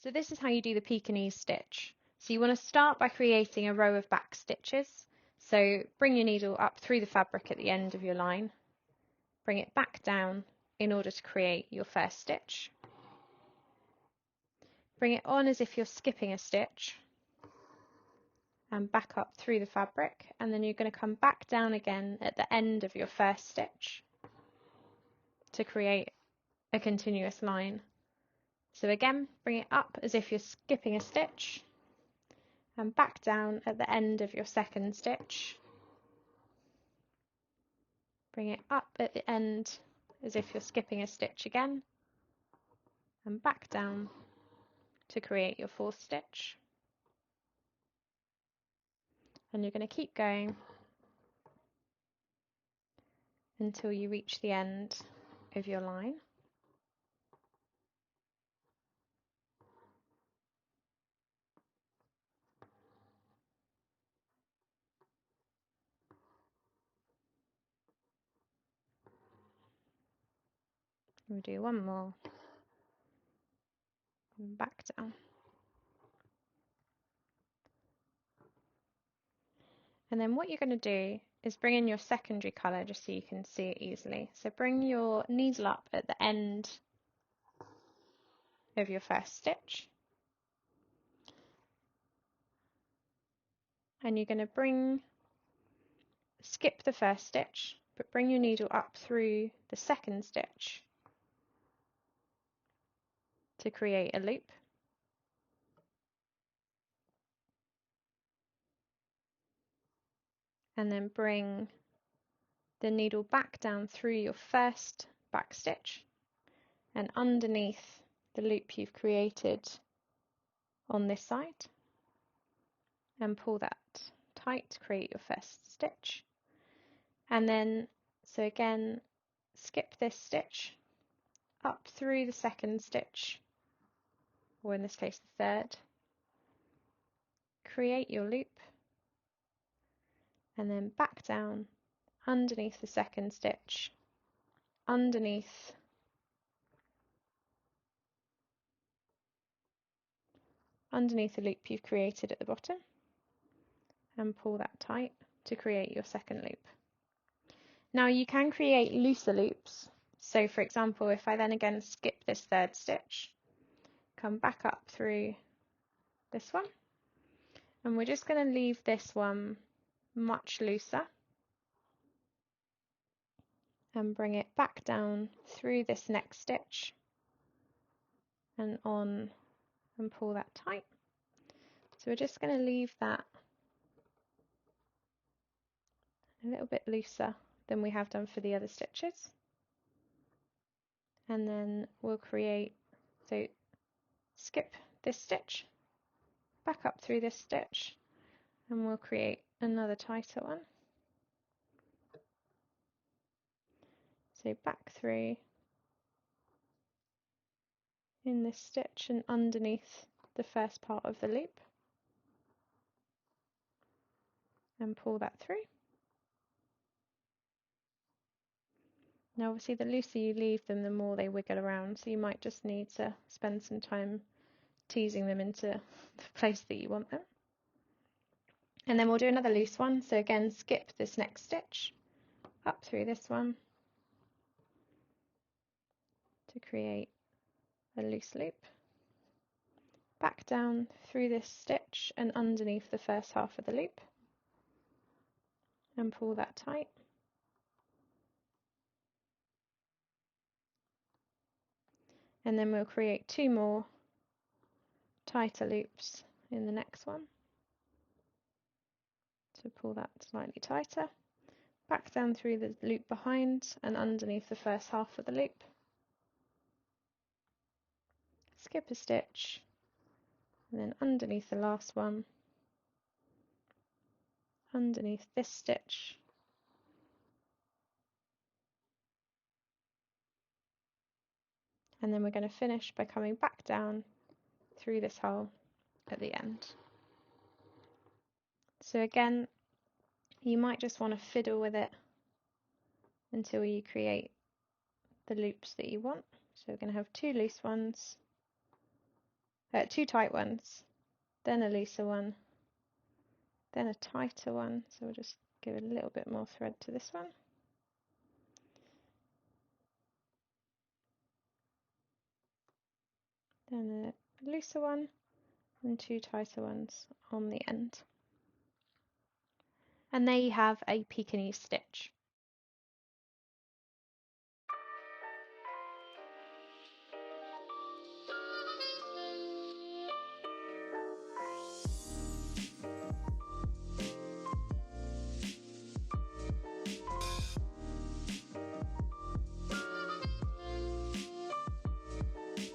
So this is how you do the Pekinese stitch. So you want to start by creating a row of back stitches. So bring your needle up through the fabric at the end of your line, bring it back down in order to create your first stitch. Bring it on as if you're skipping a stitch and back up through the fabric, and then you're going to come back down again at the end of your first stitch to create a continuous line. So again, bring it up as if you're skipping a stitch and back down at the end of your second stitch. Bring it up at the end as if you're skipping a stitch again and back down to create your fourth stitch. And you're going to keep going until you reach the end of your line. We'll do one more and back down. And then what you're going to do is bring in your secondary colour just so you can see it easily. So bring your needle up at the end of your first stitch. And you're going to skip the first stitch, but bring your needle up through the second stitch to create a loop. And then bring the needle back down through your first back stitch and underneath the loop you've created on this side, and pull that tight to create your first stitch. And then, so again, skip this stitch up through the second stitch, or in this case the third, create your loop, and then back down underneath the second stitch, underneath the loop you've created at the bottom, and pull that tight to create your second loop. Now you can create looser loops. So for example, if I then again skip this third stitch, come back up through this one, and we're just going to leave this one much looser and bring it back down through this next stitch and on, and pull that tight. So we're just going to leave that a little bit looser than we have done for the other stitches. And then we'll create, so skip this stitch, back up through this stitch, and we'll create another tighter one. So back through in this stitch and underneath the first part of the loop, and pull that through. Now obviously the looser you leave them, the more they wiggle around, so you might just need to spend some time teasing them into the place that you want them. And then we'll do another loose one. So again, skip this next stitch, up through this one to create a loose loop, back down through this stitch and underneath the first half of the loop, and pull that tight. And then we'll create two more tighter loops in the next one. So pull that slightly tighter, back down through the loop behind and underneath the first half of the loop, skip a stitch, and then underneath the last one, underneath this stitch, and then we're going to finish by coming back down through this hole at the end. So again, you might just want to fiddle with it until you create the loops that you want. So we're going to have two loose ones two tight ones, then a looser one, then a tighter one. So we'll just give a little bit more thread to this one. Then a looser one and two tighter ones on the end. And there you have a Pekinese stitch.